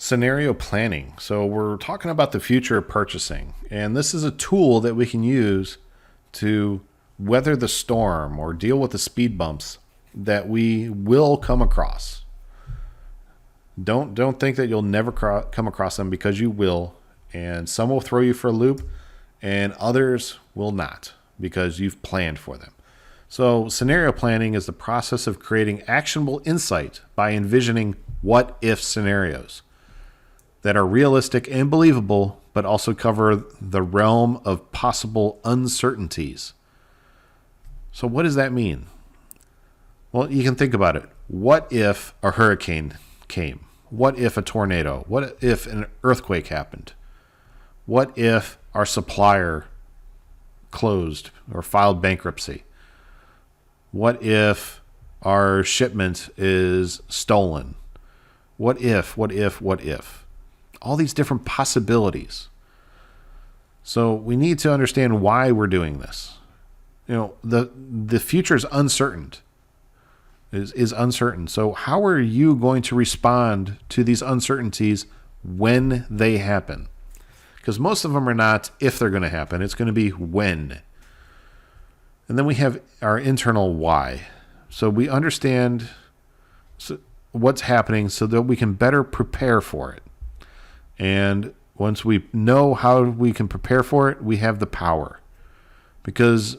Scenario planning. So we're talking about the future of purchasing, and this is a tool that we can use to weather the storm or deal with the speed bumps that we will come across. Don't think that you'll never come across them, because you will, and some will throw you for a loop and others will not, because you've planned for them. So scenario planning is the process of creating actionable insight by envisioning what if scenarios that are realistic and believable, but also cover the realm of possible uncertainties. So what does that mean? Well, you can think about it. What if a hurricane came? What if a tornado? What if an earthquake happened? What if our supplier closed or filed bankruptcy? What if our shipment is stolen? What if? All these different possibilities. So we need to understand why we're doing this. The future is uncertain. Is uncertain. So how are you going to respond to these uncertainties when they happen? Because most of them are not if they're going to happen. It's going to be when. And then we have our internal why. So we understand what's happening so that we can better prepare for it. And once we know how we can prepare for it, we have the power. Because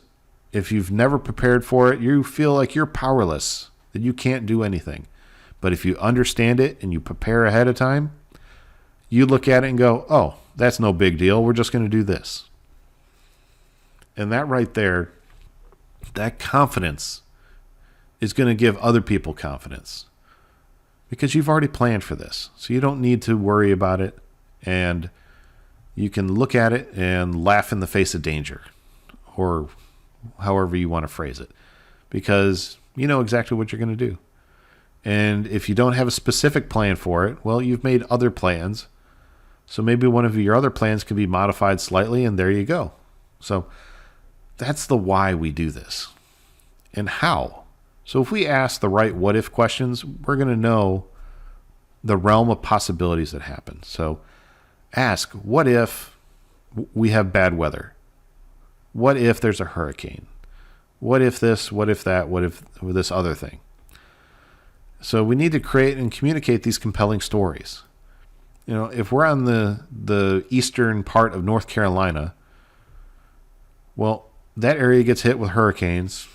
if you've never prepared for it, you feel like you're powerless, that you can't do anything. But if you understand it and you prepare ahead of time, you look at it and go, oh, that's no big deal. We're just going to do this. And that right there, that confidence is going to give other people confidence, because you've already planned for this. So you don't need to worry about it, and you can look at it and laugh in the face of danger, or however you want to phrase it, because you know exactly what you're going to do. And if you don't have a specific plan for it, well, you've made other plans. So maybe one of your other plans can be modified slightly, and there you go. So that's the why we do this. And how. So if we ask the right what if questions, we're going to know the realm of possibilities that happen. So ask, what if we have bad weather? What if there's a hurricane? What if this? What if that? What if this other thing? So we need to create and communicate these compelling stories. If we're on the eastern part of North Carolina, well, that area gets hit with hurricanes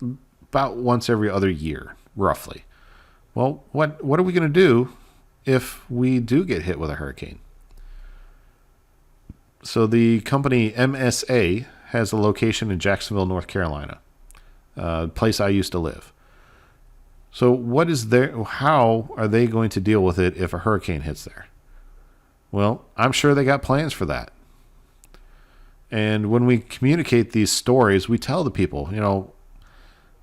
about once every other year, roughly. Well, what are we going to do if we do get hit with a hurricane? So the company MSA has a location in Jacksonville, North Carolina, a place I used to live. So how are they going to deal with it if a hurricane hits there? Well, I'm sure they got plans for that. And when we communicate these stories, we tell the people,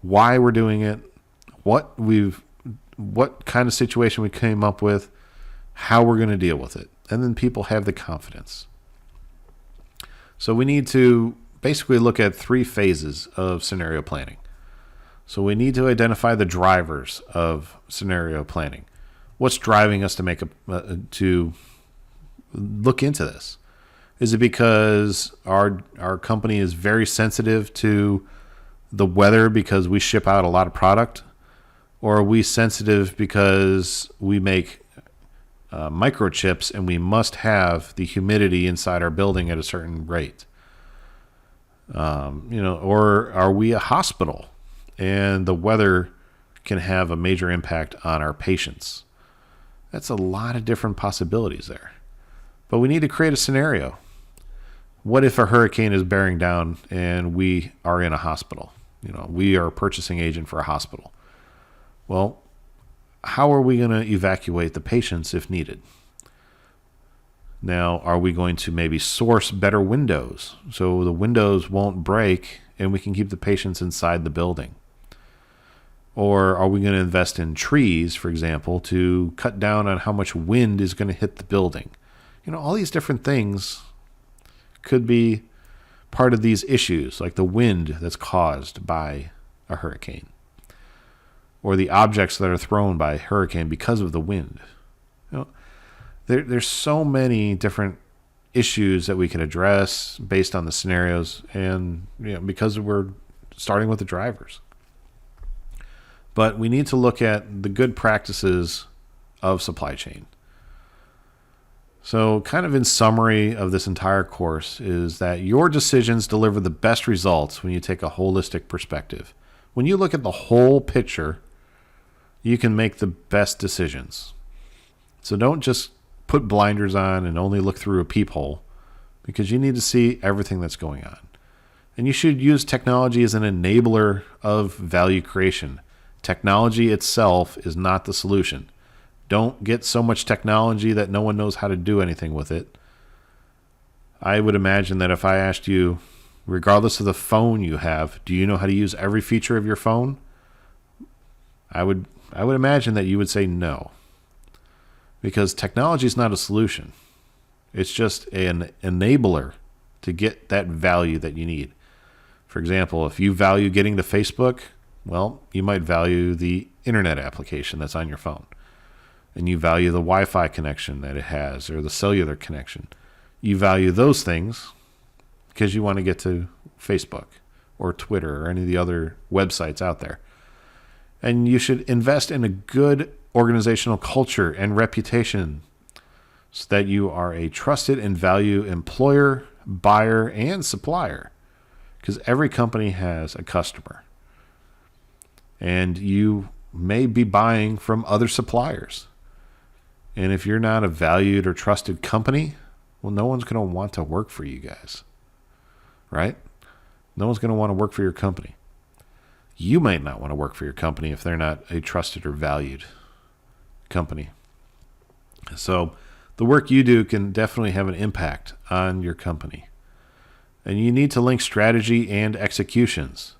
why we're doing it, what kind of situation we came up with, how we're going to deal with it. And then people have the confidence. So we need to basically look at 3 phases of scenario planning. So we need to identify the drivers of scenario planning. What's driving us to look into this? Is it because our company is very sensitive to the weather because we ship out a lot of product? Or are we sensitive because we make microchips and we must have the humidity inside our building at a certain rate? Or are we a hospital and the weather can have a major impact on our patients? That's a lot of different possibilities there. But we need to create a scenario. What if a hurricane is bearing down and we are in a hospital? We are a purchasing agent for a hospital. Well, how are we going to evacuate the patients if needed? Now, are we going to maybe source better windows so the windows won't break and we can keep the patients inside the building? Or are we going to invest in trees, for example, to cut down on how much wind is going to hit the building? All these different things could be part of these issues, like the wind that's caused by a hurricane, or the objects that are thrown by a hurricane because of the wind. There's so many different issues that we can address based on the scenarios, and because we're starting with the drivers. But we need to look at the good practices of supply chain. So, kind of in summary of this entire course is that your decisions deliver the best results when you take a holistic perspective. When you look at the whole picture, you can make the best decisions. So don't just put blinders on and only look through a peephole, because you need to see everything that's going on. And you should use technology as an enabler of value creation. Technology itself is not the solution. Don't get so much technology that no one knows how to do anything with it. I would imagine that if I asked you, regardless of the phone you have, do you know how to use every feature of your phone? I would imagine that you would say no. Because technology is not a solution. It's just an enabler to get that value that you need. For example, if you value getting to Facebook, well, you might value the internet application that's on your phone. And you value the Wi-Fi connection that it has, or the cellular connection. You value those things because you want to get to Facebook or Twitter or any of the other websites out there. And you should invest in a good organizational culture and reputation so that you are a trusted and valued employer, buyer, and supplier. Because every company has a customer. And you may be buying from other suppliers. And if you're not a valued or trusted company, well, no one's going to want to work for you guys. Right? No one's going to want to work for your company. You might not want to work for your company if they're not a trusted or valued company. So the work you do can definitely have an impact on your company. And you need to link strategy and executions.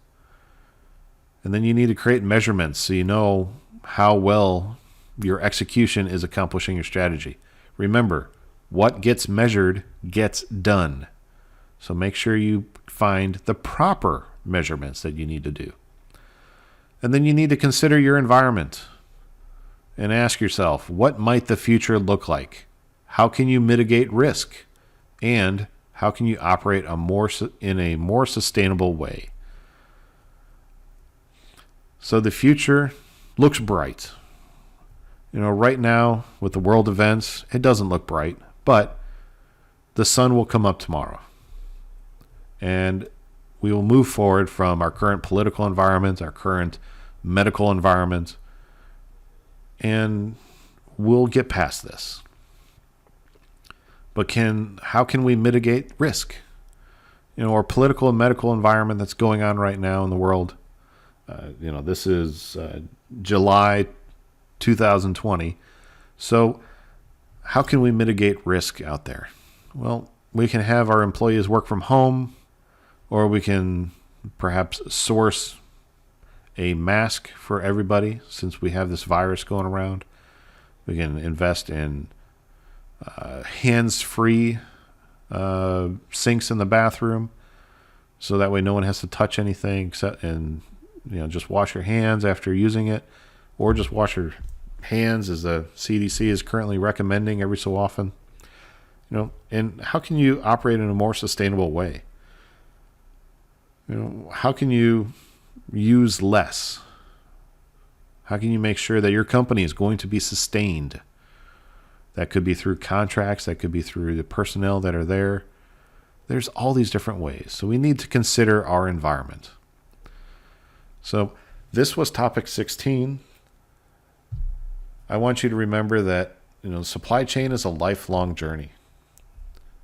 And then you need to create measurements so you know how well your execution is accomplishing your strategy. Remember, what gets measured gets done. So make sure you find the proper measurements that you need to do. And then you need to consider your environment and ask yourself, what might the future look like? How can you mitigate risk? And how can you operate in a more sustainable way? So the future looks bright. Right now with the world events, it doesn't look bright, but the sun will come up tomorrow. And we will move forward from our current political environment, our current medical environment, and we'll get past this. But how can we mitigate risk? Our political and medical environment that's going on right now in the world. This is July 2020. So how can we mitigate risk out there? Well, we can have our employees work from home, or we can perhaps source a mask for everybody since we have this virus going around. We can invest in hands-free sinks in the bathroom, so that way no one has to touch anything and just wash your hands after using it, or just wash your hands as the CDC is currently recommending every so often. And how can you operate in a more sustainable way? How can you use less? How can you make sure that your company is going to be sustained? That could be through contracts, that could be through the personnel that are there. There's all these different ways. So we need to consider our environment. So this was topic 16. I want you to remember that supply chain is a lifelong journey.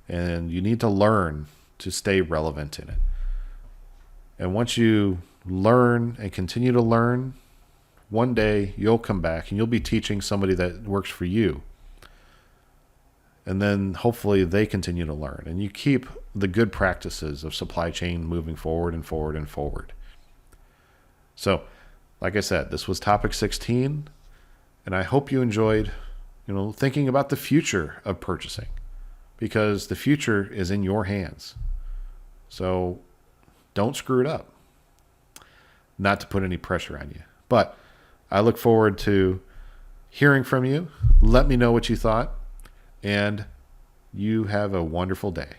And you need to learn to stay relevant in it. And once you learn and continue to learn, one day you'll come back and you'll be teaching somebody that works for you. And then hopefully they continue to learn. And you keep the good practices of supply chain moving forward and forward and forward. So, like I said, this was topic 16. And I hope you enjoyed, thinking about the future of purchasing. Because the future is in your hands. So don't screw it up. Not to put any pressure on you. But I look forward to hearing from you. Let me know what you thought. and you have a wonderful day.